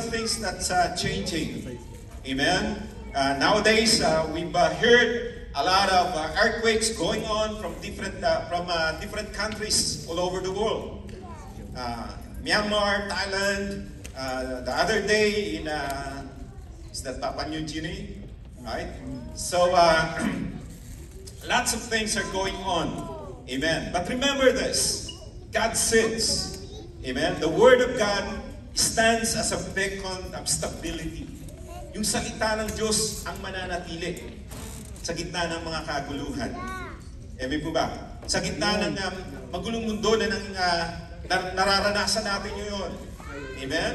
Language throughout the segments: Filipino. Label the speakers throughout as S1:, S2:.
S1: of things that's changing. Amen. Nowadays, we've heard a lot of earthquakes going on from different countries all over the world. Myanmar, Thailand, the other day in is that Papua New Guinea, right? So lots of things are going on. Amen. But remember this, God sits. Amen. The Word of God stands as a beacon of stability. Yung salita ng Diyos ang mananatili sa gitna ng mga kaguluhan. Amen po ba? Sa gitna ng magulong mundo na nararanasan natin yun. Amen?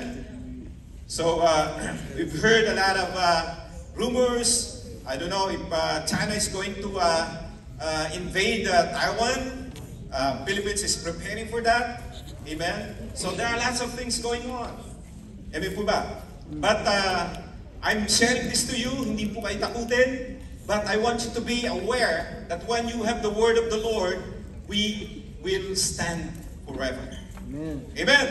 S1: So, we've heard a lot of rumors. I don't know if China is going to invade Taiwan. Philippines is preparing for that. Amen? So, there are lots of things going on. Amen po ba? But, I'm sharing this to you, hindi po kayo takutin. But I want you to be aware that when you have the word of the Lord, we will stand forever. Amen. Amen.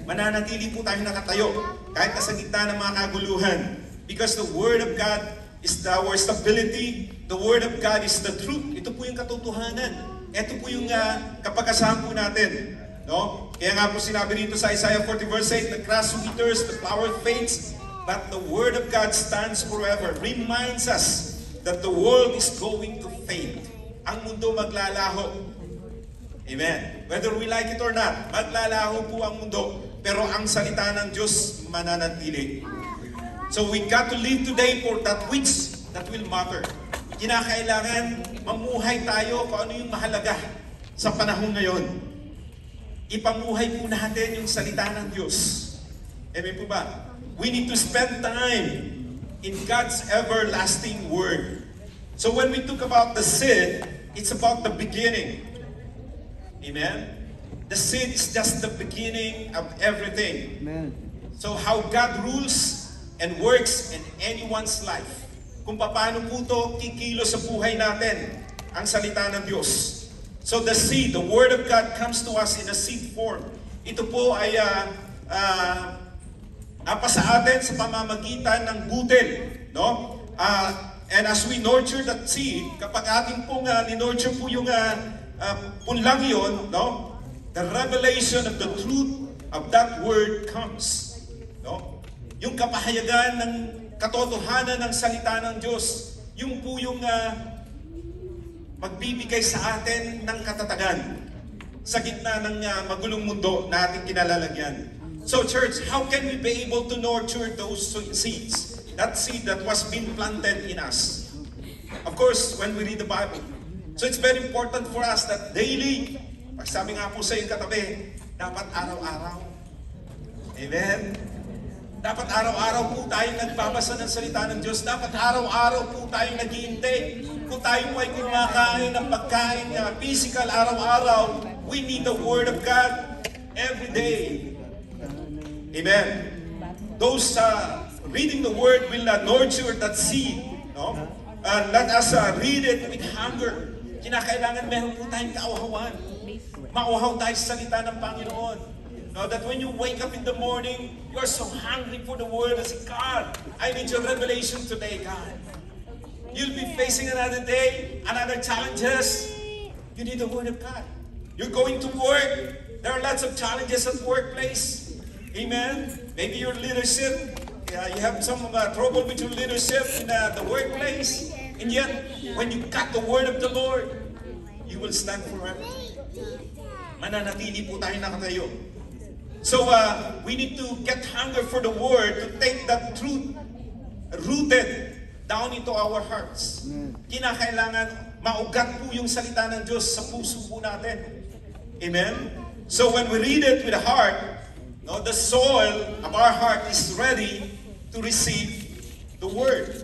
S1: Mananatili po tayo nakatayo kahit nasa gitna ng mga kaguluhan. Because the word of God is our stability. The word of God is the truth. Ito po yung katotohanan. Ito po yung kapag-asahan po natin. No? Kaya nga po sinabi dito sa Isaiah 40 verse 8, the grass withers, the flower fades, but the word of God stands forever. Reminds us that the world is going to fade. Ang mundo maglalaho. Amen. Whether we like it or not, maglalaho po ang mundo. Pero ang salita ng Diyos mananatili. So we got to live today for that which that will matter. Kinakailangan mamuhay tayo kung ano yung mahalaga sa panahon ngayon. Ipamuhay po natin yung salita ng Diyos. Amen po ba? We need to spend time in God's everlasting word. So when we talk about the seed, it's about the beginning. Amen? The seed is just the beginning of everything. Amen. So how God rules and works in anyone's life. Kung paano po ito kikilos sa buhay natin, ang salita ng Diyos. So the seed, the word of God comes to us in a seed form. Ito po ay sa atin sa pamamagitan ng butil, no? And as we nurture that seed, kapag ating pong ni-nurture po yung punlang yun, no? The revelation of the truth of that word comes, no? Yung kapahayagan ng katotohanan ng salita ng Diyos, yung po yung magbibigay sa atin ng katatagan sa gitna ng magulong mundo na ating kinalalagyan. So church, how can we be able to nurture those seeds? That seed that was being planted in us. Of course, when we read the Bible. So it's very important for us that daily, sabi nga po sa iyong katabi, dapat araw-araw. Amen? Dapat araw-araw po tayong nagbabasa ng salita ng Diyos. Dapat araw-araw po tayong naghihintay. Kung tayo ay kumakain ng pagkain physical araw-araw, we need the Word of God every day. Amen. Those reading the Word will nurture that seed. No? Let us read it with hunger. Kinakailangan meron po tayong kauhawan. Mauhaw tayo sa salita ng Panginoon. Now that when you wake up in the morning, you are so hungry for the Word. I say, God, I need your revelation today, God. You'll be facing another day, another challenges. You need the Word of God. You're going to work. There are lots of challenges at workplace. Amen. Maybe your leadership, you have some trouble with your leadership in the workplace. And yet, when you got the word of the Lord, you will stand forever. Mananatili po tayo nakatayo. So, we need to get hunger for the word to take that truth rooted down into our hearts. Kinakailangan maugat po yung salita ng Diyos sa puso po natin. Amen? So, when we read it with the heart, no, the soil of our heart is ready to receive the Word.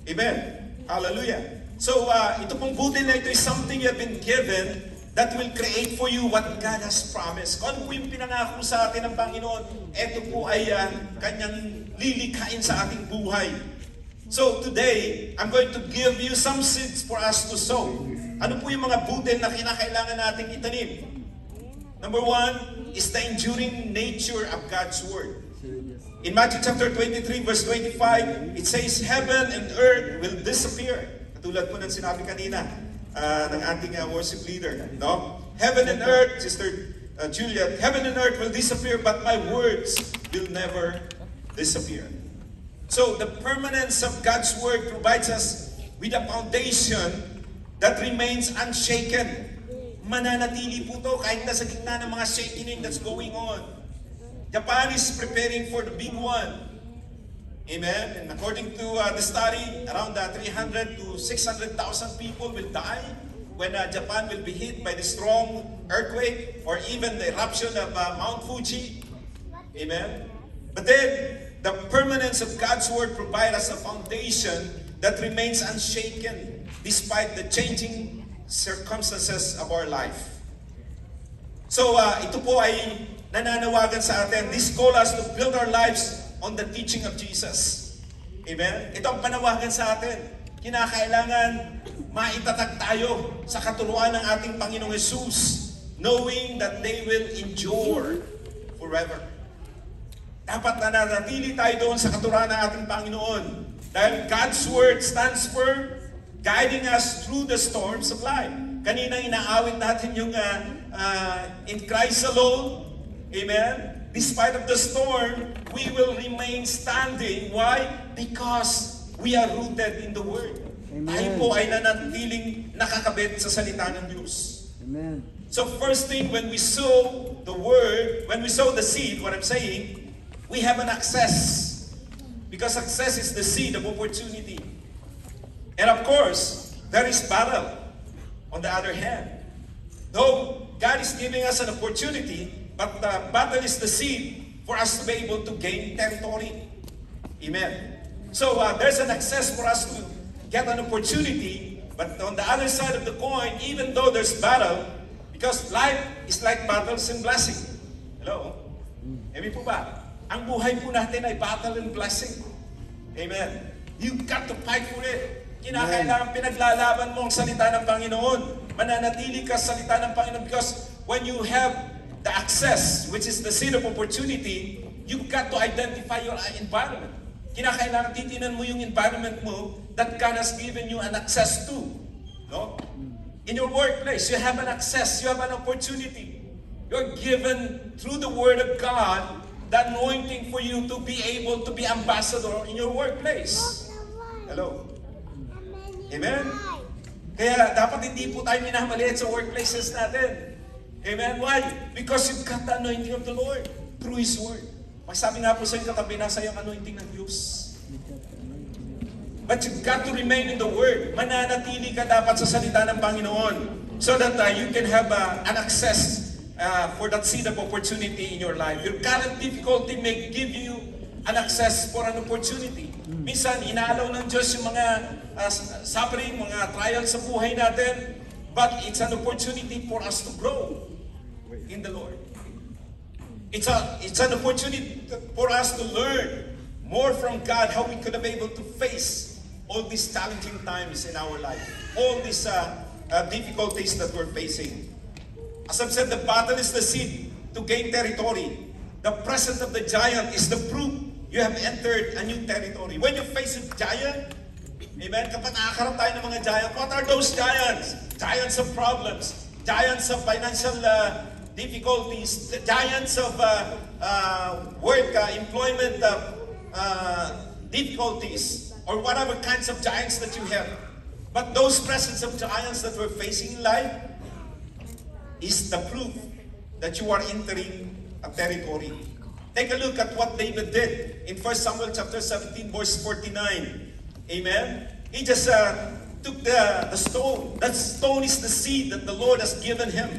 S1: Amen. Hallelujah. So, ito pong butil na ito is something you have been given that will create for you what God has promised. Kung ano po yung pinangako sa atin ng Panginoon, ito po ay kanyang lilikhain sa ating buhay. So, today, I'm going to give you some seeds for us to sow. Ano po yung mga butil na kinakailangan nating itanim? Number one is the enduring nature of God's Word. In Matthew chapter 23, verse 25, it says, heaven and earth will disappear. Katulad po ng sinabi kanina ng ating worship leader. No? Heaven and earth, Sister Juliet, heaven and earth will disappear, but my words will never disappear. So the permanence of God's word provides us with a foundation that remains unshaken. Mananatili po to kahit nasa gitna ng mga shaking that's going on. Japan is preparing for the big one. Amen. And according to the study, around 300 to 600,000 people will die when Japan will be hit by the strong earthquake or even the eruption of Mount Fuji. Amen. But then, the permanence of God's word provides us a foundation that remains unshaken despite the changing circumstances of our life. So, ito po ay nananawagan sa atin. This calls us to build our lives on the teaching of Jesus. Amen? Ito ang panawagan sa atin. Kinakailangan maitatag tayo sa katuruan ng ating Panginoong Jesus, knowing that they will endure forever. Dapat nananatili tayo doon sa katuruan ng ating Panginoon. Dahil God's Word stands firm, guiding us through the storms of life. Kanina inaawit natin yung in Christ alone. Amen? Despite of the storm, we will remain standing. Why? Because we are rooted in the Word.
S2: Amen.
S1: Tayo po ay nanatiling nakakabit sa salita ng Diyos.
S2: Amen.
S1: So first thing, when we sow the Word, when we sow the seed, what I'm saying, we have an access. Because success is the seed of opportunity. And of course, there is battle on the other hand. Though God is giving us an opportunity, but the battle is the seed for us to be able to gain territory. Amen. So there's an access for us to get an opportunity, but on the other side of the coin, even though there's battle, because life is like battles and blessing. Hello? Amen po ba? Ang buhay po natin ay battle and blessing. Amen. You've got to fight for it. Kinakailangan pinaglalaban mo ang salita ng Panginoon. Mananatili ka sa salita ng Panginoon because when you have the access, which is the seed of opportunity, you've got to identify your environment. Kinakailangan titinan mo yung environment mo that God has given you an access to. No? In your workplace, you have an access, you have an opportunity. You're given through the Word of God the anointing for you to be able to be ambassador in your workplace. Hello? Amen? Kaya dapat hindi po tayo minamaliit sa workplaces natin. Amen? Why? Because you've got the anointing of the Lord through His Word. Magsabi nga po sa inyo katabi, nasa yung anointing ng Diyos. But you've got to remain in the Word. Mananatili ka dapat sa salita ng Panginoon so that you can have an access for that seed of opportunity in your life. Your current difficulty may give you an access for an opportunity. Minsan, inaalaw ng Diyos yung mga suffering, mga trials sa buhay natin, but it's an opportunity for us to grow in the Lord. It's an opportunity for us to learn more from God how we could have been able to face all these challenging times in our life, all these difficulties that we're facing. As I've said, the battle is the seed to gain territory. The presence of the giant is the proof you have entered a new territory. When you face a giant, amen, kapag nakakarap tayo ng mga giant, what are those giants? Giants of problems, giants of financial difficulties, the giants of work, employment difficulties, or whatever kinds of giants that you have. But those presence of giants that we're facing in life is the proof that you are entering a territory. Take a look at what David did in 1 Samuel chapter 17, verse 49. Amen? He just took the stone. That stone is the seed that the Lord has given him.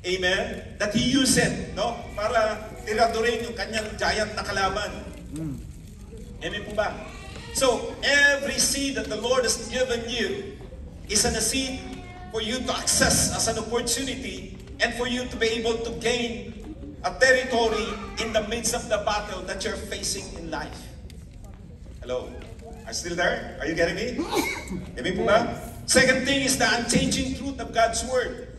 S1: Amen? That he used it, no? Para tiradurin yung kanyang giant na kalaban. Amen po ba? So, every seed that the Lord has given you is a seed for you to access as an opportunity and for you to be able to gain a territory in the midst of the battle that you're facing in life. Hello? Are you still there? Are you getting me? Amen po ba? Second thing is the unchanging truth of God's Word.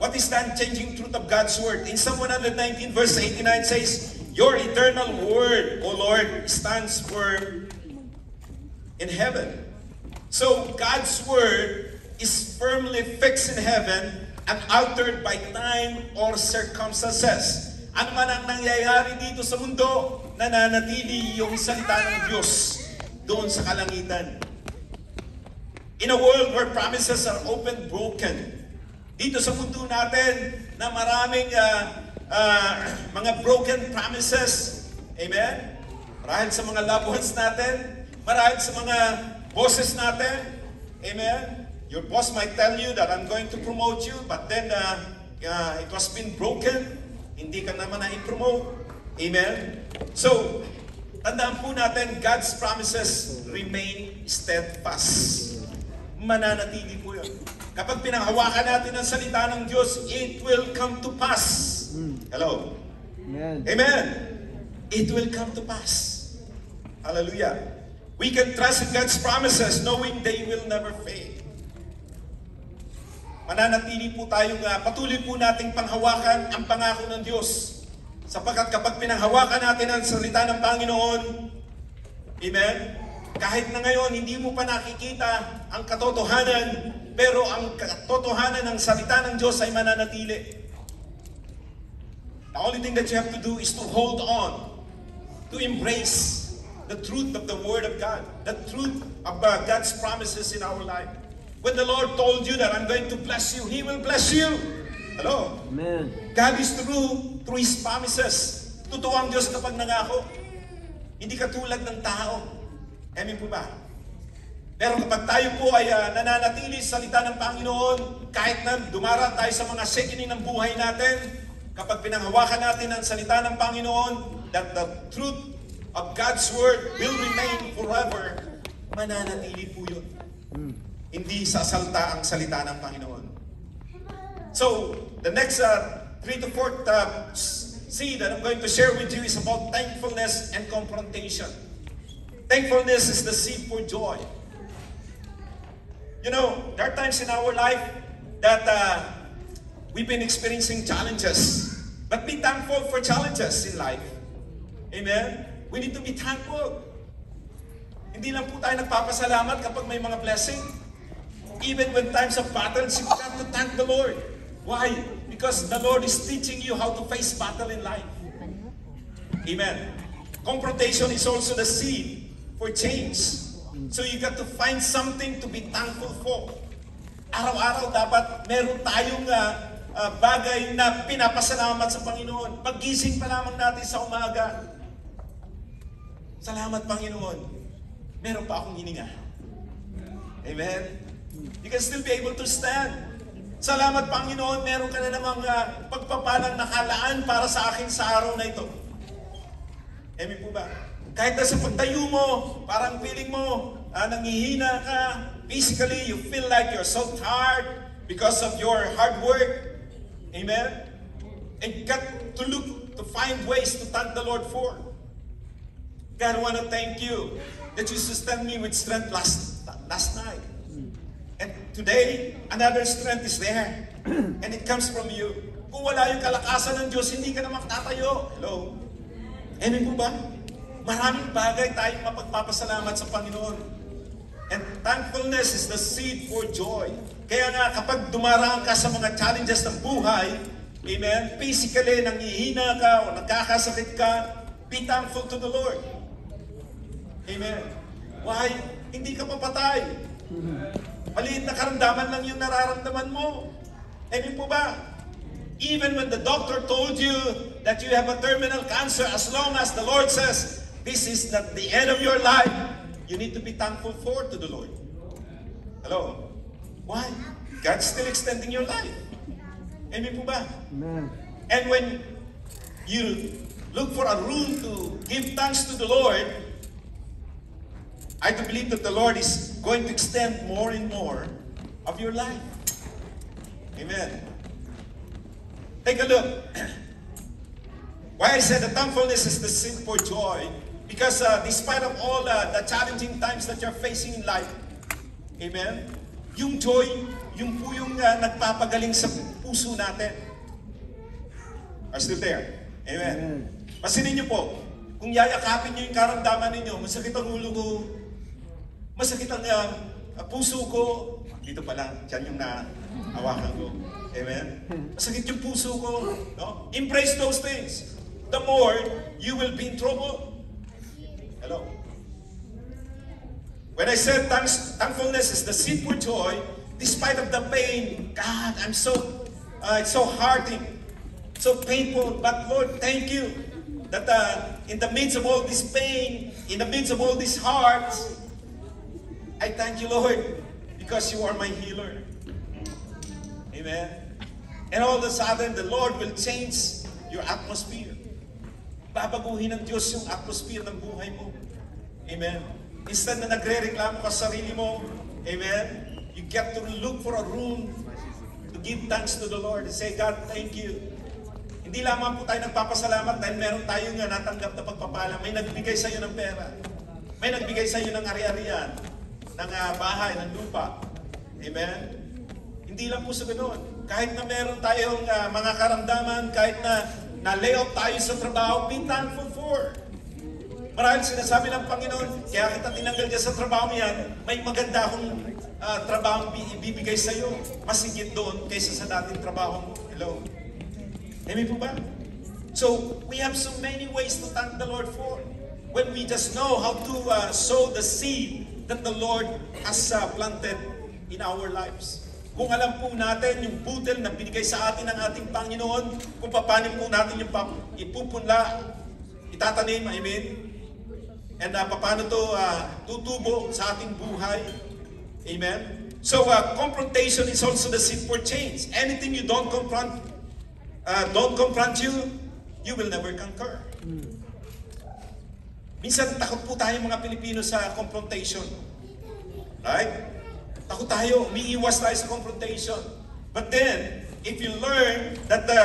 S1: What is the unchanging truth of God's Word? In Psalm 119 verse 89 says, Your eternal word, O Lord, stands firm in heaven. So God's word is firmly fixed in heaven, unaltered by time or circumstances. Ano man ang nangyayari dito sa mundo, nananatili yung salita ng Diyos doon sa kalangitan. In a world where promises are often broken, dito sa mundo natin na maraming mga broken promises, amen? Marahil sa mga loved ones natin, marahil sa mga bosses natin, amen? Your boss might tell you that I'm going to promote you, but then it was been broken, hindi ka naman na-promote, amen? So, tandaan po natin, God's promises remain steadfast. Mananatili po yun. Kapag pinanghawakan natin ang salita ng Diyos, it will come to pass. Hello?
S2: Amen.
S1: Amen. It will come to pass. Hallelujah. We can trust in God's promises knowing they will never fail. Mananatili po tayong patuloy po nating panghawakan ang pangako ng Diyos. Sapagkat kapag pinanghawakan natin ang salita ng Panginoon, amen, kahit na ngayon hindi mo pa nakikita ang katotohanan, pero ang katotohanan ng salita ng Diyos ay mananatili. The only thing that you have to do is to hold on, to embrace the truth of the Word of God, the truth of God's promises in our life. When the Lord told you that I'm going to bless you, He will bless you. Hello?
S2: Amen.
S1: God is true through His promises. Totoo ang Diyos kapag nangako. Hindi katulad ng tao. Amen po ba? Pero kapag tayo po ay nananatili sa salita ng Panginoon, kahit na dumara tayo sa mga sekining ng buhay natin, kapag pinanghawakan natin ang salita ng Panginoon, that the truth of God's Word will remain forever, mananatili po yun. Hindi sasalta ang salita ng Panginoon. So, the next 3 to 4 seed that I'm going to share with you is about thankfulness and confrontation. Thankfulness is the seed for joy. You know, there are times in our life that we've been experiencing challenges. But be thankful for challenges in life. Amen? We need to be thankful. Hindi lang po tayo nagpapasalamat kapag may mga blessing. Even when times of battles, you have to thank the Lord. Why? Because the Lord is teaching you how to face battle in life. Amen. Confrontation is also the seed for change. So you got to find something to be thankful for. Araw-araw dapat meron tayong bagay na pinapasalamat sa Panginoon. Paggising pa lamang natin sa umaga, salamat Panginoon, meron pa akong hininga. Amen? You can still be able to stand. Salamat Panginoon, meron ka na namang pagpapalang nakalaan para sa akin sa araw na ito. Amen po ba? Kahit na sa pagtayo mo, parang feeling mo, nangihina ka, physically, you feel like you're so tired because of your hard work. Amen? And you got to look, to find ways to thank the Lord for. God, I want to thank you that you sustained me with strength last night. And today, another strength is there. And it comes from you. Kung wala yung kalakasan ng Diyos, hindi ka na makatatayo. Hello? Amen po ba? Maraming bagay tayong mapagpapasalamat sa Panginoon. And thankfulness is the seed for joy. Kaya nga, kapag dumaraan ka sa mga challenges ng buhay, amen, physically, nangihina ka o nagkakasakit ka, be thankful to the Lord. Amen. Why? Hindi ka papatay. Maliit na karamdaman lang yung nararamdaman mo. Amen po ba? Even when the doctor told you that you have a terminal cancer, as long as the Lord says, this is not the end of your life, you need to be thankful for to the Lord. Hello? Why? God's still extending your life. Amen po ba?
S2: Amen.
S1: And when you look for a room to give thanks to the Lord, I do believe that the Lord is going to extend more and more of your life. Amen. Take a look. Why I said that thankfulness is the seed for joy, because despite of all the challenging times that you're facing in life, amen, yung joy, yung po yung nagpapagaling sa puso natin, are still there. Amen. Pasinin niyo po, kung yayakapin niyo yung karamdaman ninyo, masakit ang ulo ko, masakit ang puso ko, dito pa lang, dyan yung naawakan ko. Amen? Masakit yung puso ko. No? Embrace those things. The more, you will be in trouble. Hello? When I said thankfulness is the seed for joy, despite of the pain, God, I'm so, it's so hurting, so painful, but Lord, thank you that in the midst of all this pain, in the midst of all these hearts, I thank you, Lord, because you are my healer. Amen. And all of a sudden, the Lord will change your atmosphere. Babaguhin ng Diyos yung atmosphere ng buhay mo. Amen. Instead na nagre-reklamo ka sa sarili mo, amen, you get to look for a room to give thanks to the Lord and say, God, thank you. Hindi lamang po tayo nagpapasalamat dahil meron tayong natanggap na pagpapala. May nagbigay sa iyo ng pera. May nagbigay sa iyo ng ari-arian, ng bahay, ng lupa. Amen? Hindi lang po sa ganoon. Kahit na meron tayong mga karamdaman, kahit na layoff tayo sa trabaho, be thankful for. Marahil sinasabi ng Panginoon, kaya kita tinanggal dyan sa trabaho yan, may maganda akong trabaho ibibigay sa iyo. Mas higit doon kaysa sa dating trabaho mo. Hello? Amen po ba? So, we have so many ways to thank the Lord for. When we just know how to sow the seed that the Lord has planted in our lives. Kung alam po natin yung budel na binigay sa atin ng ating Panginoon, kung paano po natin yung ipupunla, itatanim, amen? And paano to tutubo sa ating buhay. Amen? So, confrontation is also the seed for change. Anything you don't confront you, you will never conquer. Minsan, takot po tayo mga Pilipino sa confrontation. Right? Takot tayo, umiiwas tayo sa confrontation. But then, if you learn that the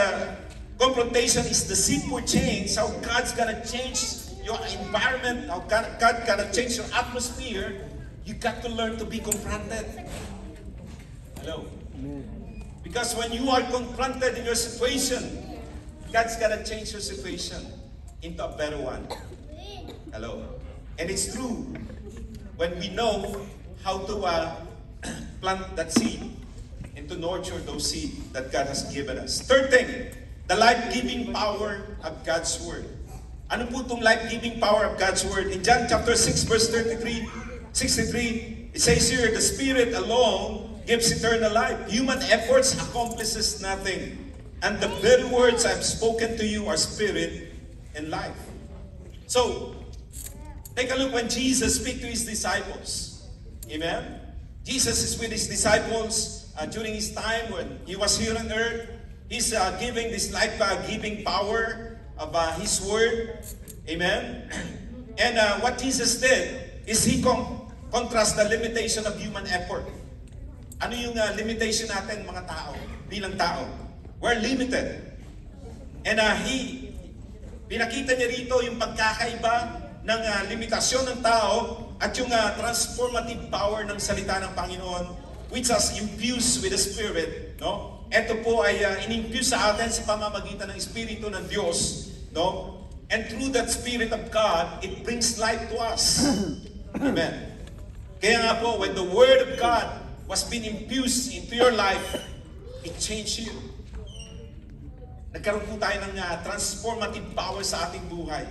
S1: confrontation is the seed for change, how God's gonna change your environment, how God gonna change your atmosphere, you got to learn to be confronted. Hello? Because when you are confronted in your situation, God's gonna change your situation into a better one. Hello? And it's true when we know how to plant that seed and to nurture those seeds that God has given us. Third thing, the life-giving power of God's Word. Ano po itong life-giving power of God's Word? In John chapter 6, verse 63, it says here, the Spirit alone gives eternal life. Human efforts accomplishes nothing. And the very words I've spoken to you are spirit and life. So, take a look when Jesus speaks to His disciples. Amen? Jesus is with His disciples during His time when He was here on earth. He's giving this life-giving power of His Word. Amen? And what Jesus did is He contrast the limitation of human effort. Ano yung limitation natin mga tao, bilang tao? We're limited. And pinakita niya rito yung pagkakaiba ng limitasyon ng tao at yung transformative power ng salita ng Panginoon which is infused with the Spirit. No? Ito po ay in-infuse sa atin sa pamamagitan ng Espiritu ng Diyos. No? And through that Spirit of God, it brings life to us. Amen. Kaya nga po, when the Word of God was being infused into your life, it changed you. Nagkaroon po tayo ng transformative power sa ating buhay.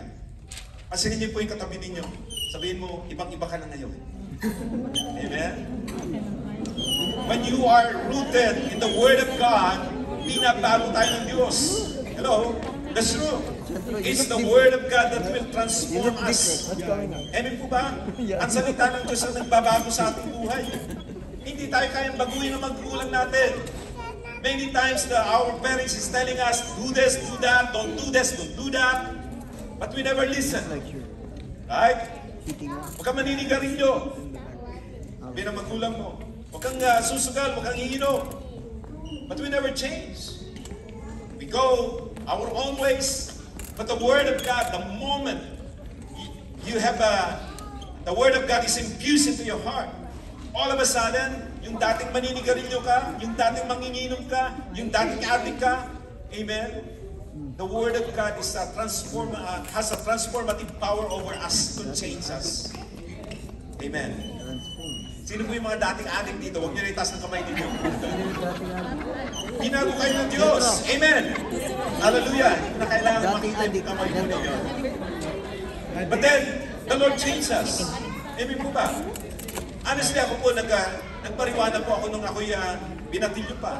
S1: Pansinin niyo po yung katabi ninyo. Sabihin mo, ibang-iba ka na ngayon. Amen? When you are rooted in the Word of God, binabago tayo ng Diyos. Hello? That's true. It's the Word of God that will transform us. Amen po ba? Ang salita ng Diyos ang nagbabago sa ating buhay. Hindi tayo kayang baguhin ang magulang natin. Many times our parents is telling us, do this, do that, don't do this, don't do that. But we never listen. Right? Huwag kang maninigarilyo. Sabi ng magulang mo. Huwag kang susugal, huwag kang iinom. But we never change. We go our own ways. But the Word of God, the moment you have the Word of God is infused into your heart, all of a sudden, yung dating maninigarilyo ka, yung dating manginginom ka, yung dating addict ka, amen? the Word of God is has a transformative power over us to change us. Amen. Sino po yung mga dating adik dito? Huwag niyo na itaas ng kamay ninyo. Binago kayo ng Diyos. Amen. Hallelujah. Hindi na kailangan makita yung kamay ninyo. But then, the Lord changed us. Amen po ba? Honestly, ako po, nagpariwanag po ako nung ako'y binatilyo pa.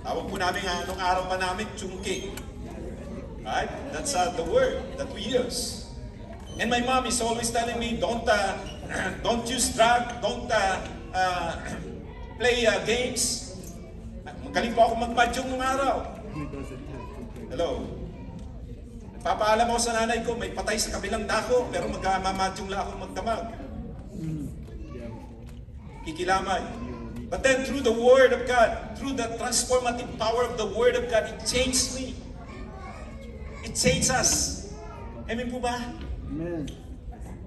S1: Tawag po namin nung araw pa namin, chungki. Right? That's the word that we use. And my mom is always telling me, don't use drug, don't play games. Magaling po ako mag-mahjong nung araw. Hello. Papaalam ako sa nanay ko, may patay sa kabilang dako, pero magmamahjong lang ako magdamag. Kikilamay. But then through the Word of God, through the transformative power of the Word of God, it changed me. It changed us. Amen po ba?
S2: Amen.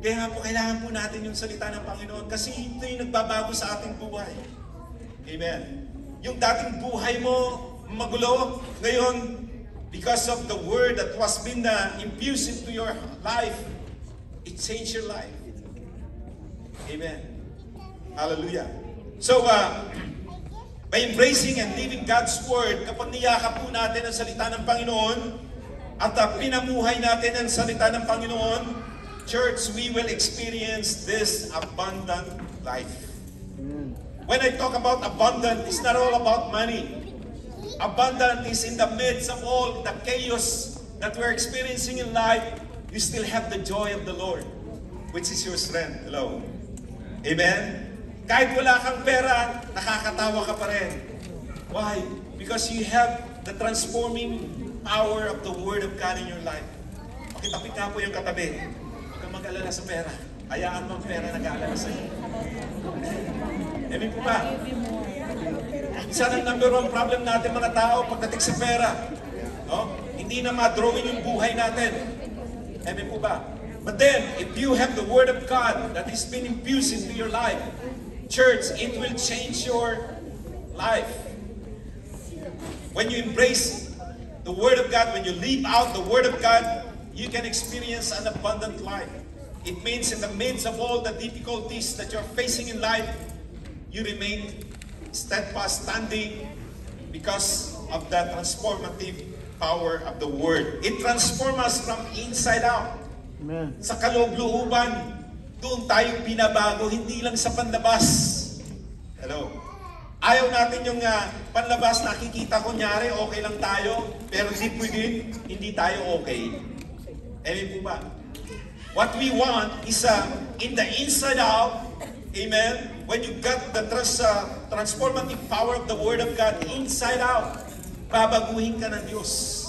S1: Kaya nga po, kailangan po natin yung salita ng Panginoon kasi ito yung nagbabago sa ating buhay. Amen. Yung dating buhay mo, magulo, ngayon, because of the Word that was been infused into your life, it changed your life. Amen. Hallelujah. So, by embracing and living God's Word, kapag niyakap po natin ang salita ng Panginoon, at pinamuhay natin ang salita ng Panginoon, church, we will experience this abundant life. When I talk about abundant, it's not all about money. Abundant is in the midst of all the chaos that we're experiencing in life, you still have the joy of the Lord, which is your strength. Hello. Amen? Kahit wala kang pera, nakakatawa ka pa rin. Why? Because you have the transforming power of the Word of God in your life. Pakitapit nga po yung katabi. Huwag kang mag-alala sa pera. Hayaan mo ang pera nag-aalala sa iyo. Amen po ba? Isa ng number one problem natin mga tao pagdating sa pera. No? Hindi na ma-drawing yung buhay natin. Amen po ba? But then, if you have the Word of God that is being infused into your life, church, it will change your life. When you embrace the Word of God, when you live out the Word of God, you can experience an abundant life. It means in the midst of all the difficulties that you're facing in life, you remain steadfast standing because of the transformative power of the Word. It transforms us from inside out.
S2: Amen.
S1: Sa kaloob-looban, doon tayo binabago, hindi lang sa panlabas. Hello? Ayaw natin yung panlabas, nakikita ko nyari, okay lang tayo, pero deep within, hindi tayo okay. Amen po ba? What we want is in the inside out, amen, when you got the transformative power of the Word of God inside out, babaguhin ka ng Diyos.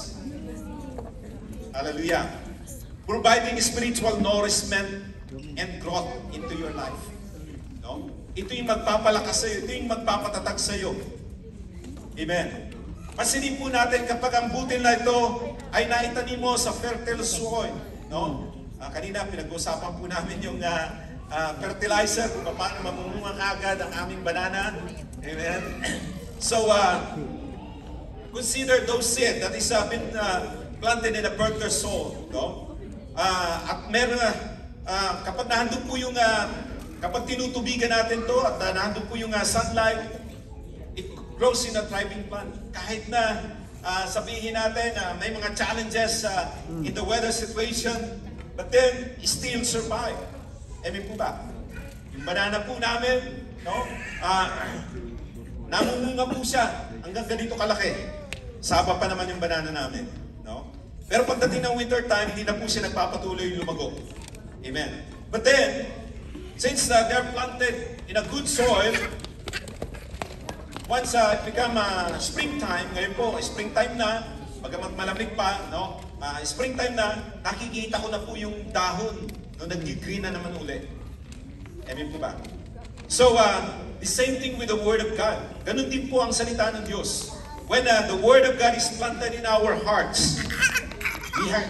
S1: Hallelujah. Providing spiritual nourishment and growth into your life. No? Ito yung magpapalakas sa iyo, ito yung magpapatatag sa iyo. Amen. Pansinin po natin kapag ang butil na ito ay naitanim mo sa fertile soil. No? Kanina pinag-usapan po namin yung fertilizer, kung paano mamumunga agad ang aming banana. Amen. So, consider those seeds that is been planted in a fertile soil. No? At meron kapag nahandog po yung kapag tinutubigan natin to at nahandog po yung sunlight, it grows in a thriving plant. Kahit na sabihin natin may mga challenges in the weather situation, but then still survive. Amen po ba? Yung banana po namin, no? Namumunga po siya hanggang ganito kalaki. Saba pa naman yung banana namin, no? Pero pagdating ng winter time, hindi na po siya nagpapatuloy lumago. Amen. But then, since they're planted in a good soil, once it become springtime, ngayon po, springtime na, bagamat malamig pa, no? Springtime na, nakikita ko na po yung dahon, no, nag-green na naman uli. Amen po ba? So, the same thing with the Word of God. Ganun din po ang salita ng Diyos. When the Word of God is planted in our hearts,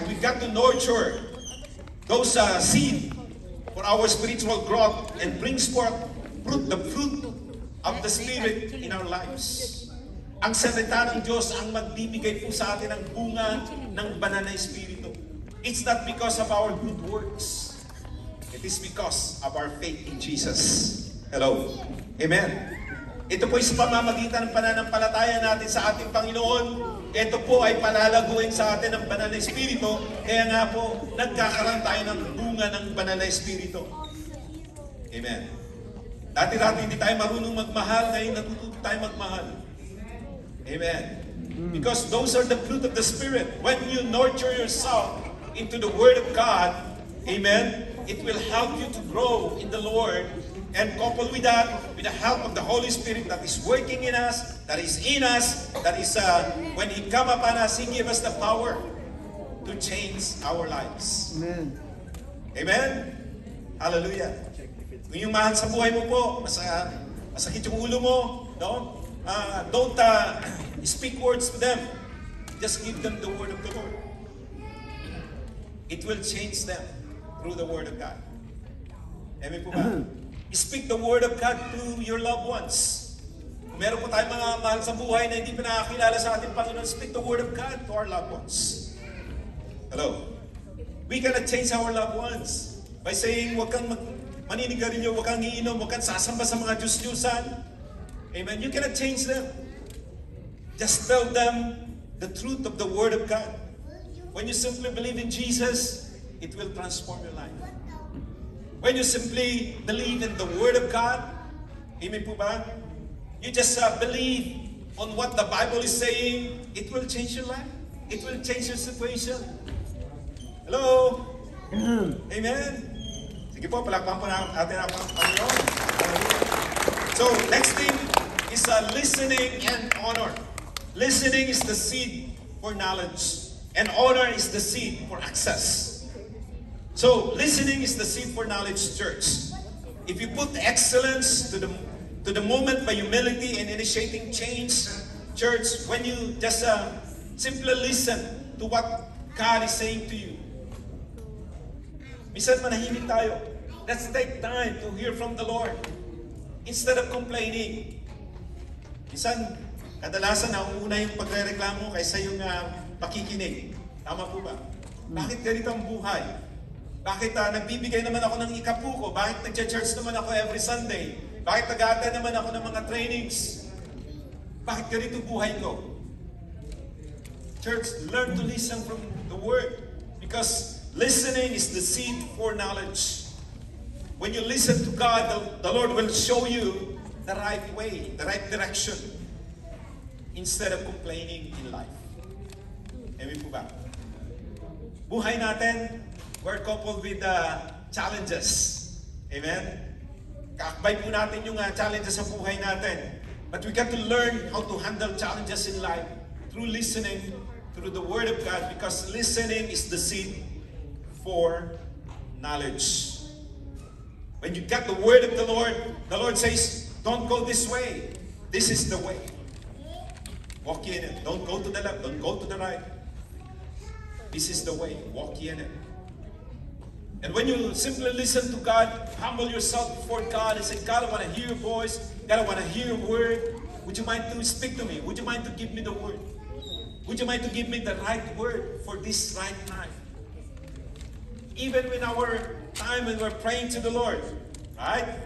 S1: we got to nurture those seed for our spiritual growth and brings forth fruit, the fruit of the Spirit in our lives. Ang salita ng Diyos ang magbibigay po sa atin ng bunga ng banal na Espiritu. It's not because of our good works. It is because of our faith in Jesus. Hello. Amen. Ito po ay sa pamamagitan ng pananampalataya natin sa ating Panginoon. Ito po ay palalaguin sa atin ng banal na Espiritu. Kaya nga po, nagkakaroon tayo ng bunga ng banal na Espiritu. Amen. Dati-dati hindi tayo marunong magmahal, ngayon natututo tayo magmahal. Amen. Because those are the fruit of the Spirit. When you nurture yourself into the Word of God, amen, it will help you to grow in the Lord. And coupled with that, with the help of the Holy Spirit that is working in us, that is in us, that is when He come upon us, He give us the power to change our lives.
S2: Amen.
S1: Amen? Hallelujah. Kung yung mahal sa buhay mo po, masakit yung ulo mo, no? Don't speak words to them. Just give them the word of the Lord. It will change them through the word of God. Amen po ba? Speak the word of God to your loved ones. Kung meron po tayong mga mahal sa buhay na hindi pa nakakilala sa ating Panginoon, speak the word of God to our loved ones. Hello? We cannot change our loved ones by saying, huwag kang maninigarilyo, huwag kang iinom, huwag kang sasamba sa mga Diyos-Diyusan. Amen? You cannot change them. Just tell them the truth of the Word of God. When you simply believe in Jesus, it will transform your life. When you simply believe in the Word of God, amen po ba? You just believe on what the Bible is saying, it will change your life. It will change your situation. Hello? Amen? Sige po, palakpan po natin ang Panginoon. So, next thing is listening and honor. Listening is the seed for knowledge, and honor is the seed for access. So, listening is the seed for knowledge, church. If you put excellence to the moment by humility and initiating change, church, when you just simply listen to what God is saying to you. Minsan manahimik tayo. Let's take time to hear from the Lord instead of complaining. Minsan, kadalasan nauuna yung pagrereklamo kaysa yung pakikinig. Tama po ba? Bakit ganito ang buhay? Bakit nagbibigay naman ako ng ikapuko? Bakit nag-church naman ako every Sunday? Bakit nag-attend naman ako ng mga trainings? Bakit ganito buhay ko? Church, learn to listen from the Word. Because listening is the seed for knowledge. When you listen to God, the Lord will show you the right way, the right direction, instead of complaining in life. Amen po ba? Buhay natin, we're coupled with challenges. Amen? Kakbay po natin yung challenges sa buhay natin. But we got to learn how to handle challenges in life through listening, through the Word of God, because listening is the seed for knowledge. When you get the Word of the Lord says, don't go this way. This is the way. Walk in it. Don't go to the left. Don't go to the right. This is the way. Walk in it. And when you simply listen to God, humble yourself before God and say, God, I want to hear your voice. God, I want to hear your word. Would you mind to speak to me? Would you mind to give me the word? Would you mind to give me the right word for this right time? Even in our time when we're praying to the Lord, right?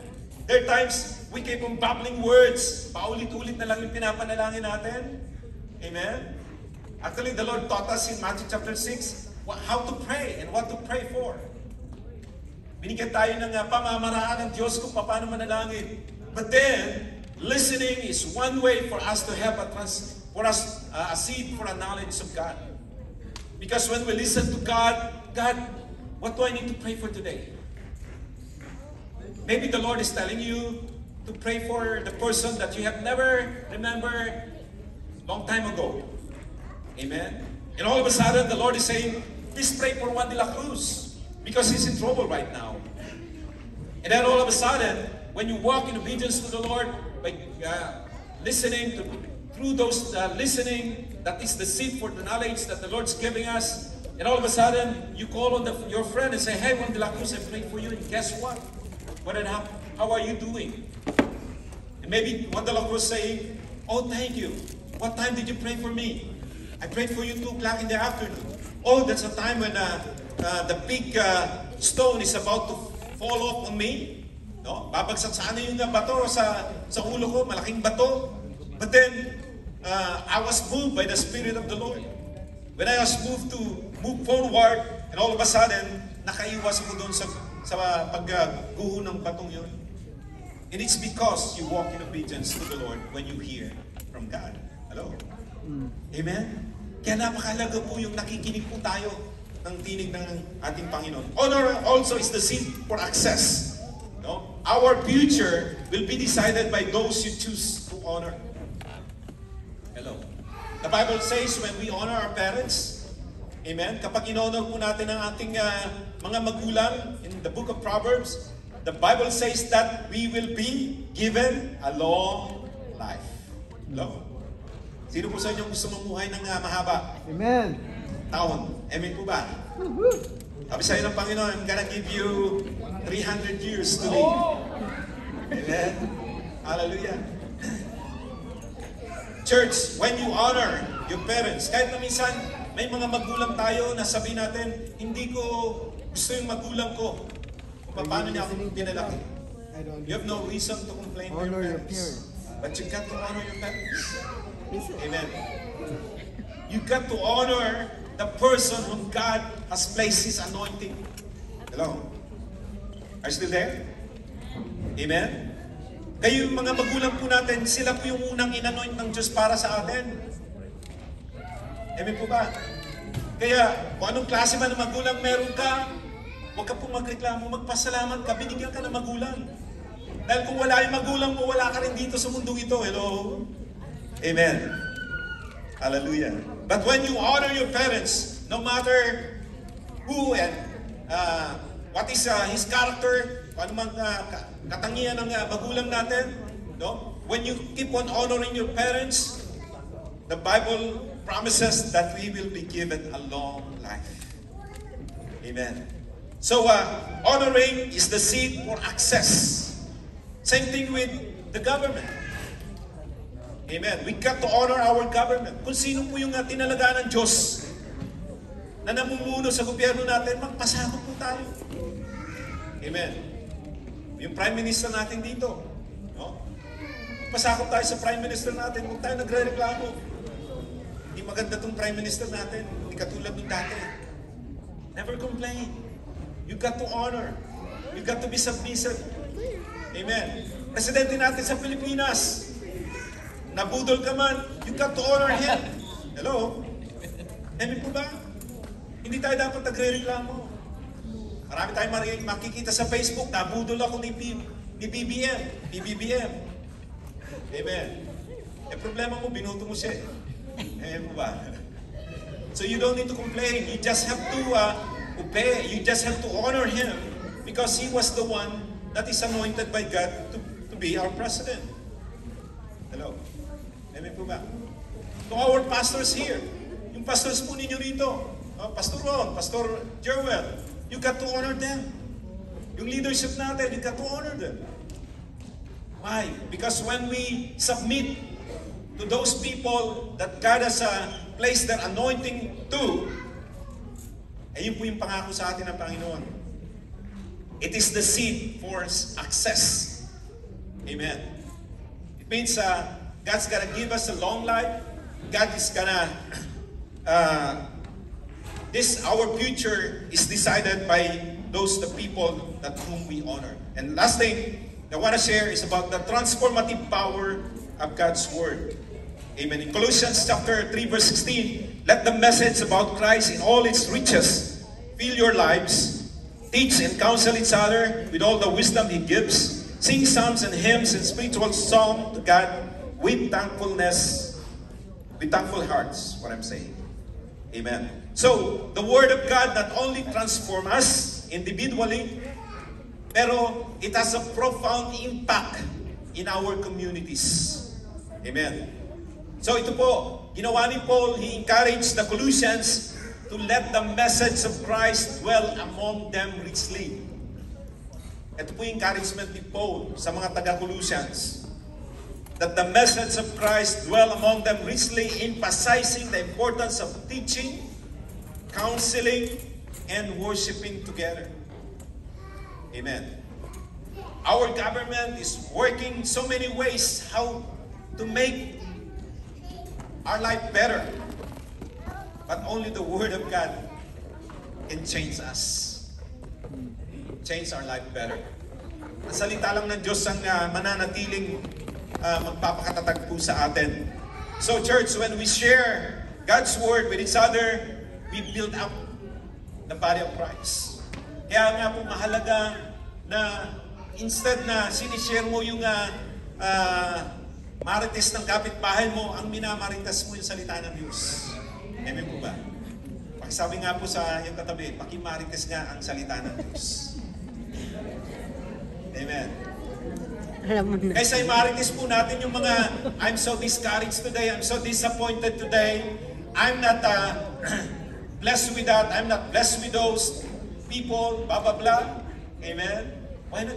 S1: There are times we keep on babbling words. Paulit-ulit na lang yung pinapanalangin natin. Amen? Actually, the Lord taught us in Matthew chapter 6 how to pray and what to pray for. Binigyan tayo ng pamamaraan ng Diyos kung paano manalangin. But then, listening is one way for us to have a seed for a knowledge of God. Because when we listen to God, God, what do I need to pray for today? Maybe the Lord is telling you to pray for the person that you have never remembered long time ago. Amen? And all of a sudden, the Lord is saying, please pray for Juan de la Cruz because he's in trouble right now. And then all of a sudden, when you walk in obedience to the Lord, by listening to, through those listening, that is the seed for the knowledge that the Lord's giving us. And all of a sudden, you call on your friend and say, hey, Juan de la Cruz, I prayed for you. And guess what? What had happened? How are you doing? And maybe Juan de la Cruz saying, oh, thank you. What time did you pray for me? I prayed for you 2 o'clock in the afternoon. Oh, that's a time when the big stone is about to fall off on me. No? Babagsak sa ano yung bato sa ulo ko, malaking bato. But then, I was moved by the Spirit of the Lord. When I was moved to move forward, and all of a sudden, nakaiwas ako doon sa pagguho ng batong yun. And it's because you walk in obedience to the Lord when you hear from God. Hello? Amen? Kaya napakalaga po yung nakikinig po tayo ng tinig ng ating Panginoon. Honor also is the seed for access. No? Our future will be decided by those you choose to honor. Hello? The Bible says when we honor our parents, amen, kapag in-honor po natin ang ating mga magulang in the book of Proverbs, the Bible says that we will be given a long life. Hello? Sino po sa inyo gusto mamuhay ng mahaba?
S2: Amen.
S1: Taon. Amen po ba? Sabi sa iyo ng Panginoon, I'm gonna give you 300 years to live. Amen. Hallelujah. Church, when you honor your parents, kahit na minsan may mga magulang tayo na sabi natin, hindi ko gusto yung magulang ko kung paano niya ako pinalaki. You have no reason to complain to your parents. But you got to honor your parents. Amen. You got to honor the person whom God has placed His anointing. Hello? Are you still there? Amen? Kayo yung mga magulang po natin, sila po yung unang inanoint ng Diyos para sa atin. Amen po ba? Kaya, kung anong klase man ng magulang meron ka, huwag ka pong magreklamo, magpasalamat ka, binigyan ka ng magulang. Dahil kung wala yung magulang mo, wala ka rin dito sa mundong ito. Hello? Amen. Hallelujah. But when you honor your parents, no matter who and what is his character, ano mang katangian ng magulang natin, no? When you keep on honoring your parents, the Bible promises that we will be given a long life. Amen. So, honoring is the seed for access. Same thing with the government. Amen. We got to honor our government. Kung sino po yung tinalagaan ng Diyos na namumuno sa gobyerno natin, magpasakot po tayo. Amen. Yung Prime Minister natin dito, no? Magpasakot tayo sa Prime Minister natin. Huwag tayo nagre-reklamo. Hindi maganda tong Prime Minister natin. Hindi katulad nung dati. Never complain. You got to honor. You got to be submissive. Amen. Presidente natin sa Pilipinas, nabudol ka man, you got to honor him. Hello? Amen po ba? Hindi tayo dapat nagre-reklamo. Marami tayong makikita sa Facebook, nabudol ako ni BBM. Amen. Eh problema mo, binuto mo siya. Amen po ba? So you don't need to complain. You just have to obey. You just have to honor him because he was the one that is anointed by God to be our president. Hello? Amen po ba? To our pastors here, yung pastors po ninyo rito, Pastor Ron, Pastor Jerwell, you got to honor them. Yung leadership natin, you got to honor them. Why? Because when we submit to those people that God has placed their anointing to, ayun po yung pangako sa atin ng Panginoon. It is the seed for access. Amen. It means God's gonna give us a long life. God is gonna, our future is decided by the people that whom we honor. And last thing I want to share is about the transformative power of God's Word. Amen. In Colossians chapter 3 verse 16, let the message about Christ in all its riches fill your lives. Teach and counsel each other with all the wisdom He gives. Sing psalms and hymns and spiritual song to God with thankfulness, with thankful hearts, what I'm saying. Amen. So, the Word of God not only transforms us individually, pero it has a profound impact in our communities. Amen. So ito po, ginawa ni Paul, he encouraged the Colossians to let the message of Christ dwell among them richly. Ito po yung encouragement ni Paul sa mga taga-Colossians. that the message of Christ dwell among them richly, emphasizing the importance of teaching, counseling, and worshiping together. Amen. Our government is working so many ways how to make our life better. But only the Word of God can change us. Change our life better. Ang salita lang ng Diyos ang mananatiling magpapakatatag po sa atin. So church, when we share God's Word with each other, we build up the body of Christ. Kaya nga po mahalaga na instead na sinishare mo yung marites ng kapitbahay mo, ang minamarites mo yung salita ng Diyos. Amen po ba? Pakisabi nga po sa yung katabi, pakimarites nga ang salita ng Diyos. Amen. Kaysa imarites po natin yung mga, I'm so discouraged today, I'm so disappointed today, I'm not blessed with that, I'm not blessed with those people, blah, blah, blah. Amen. Why not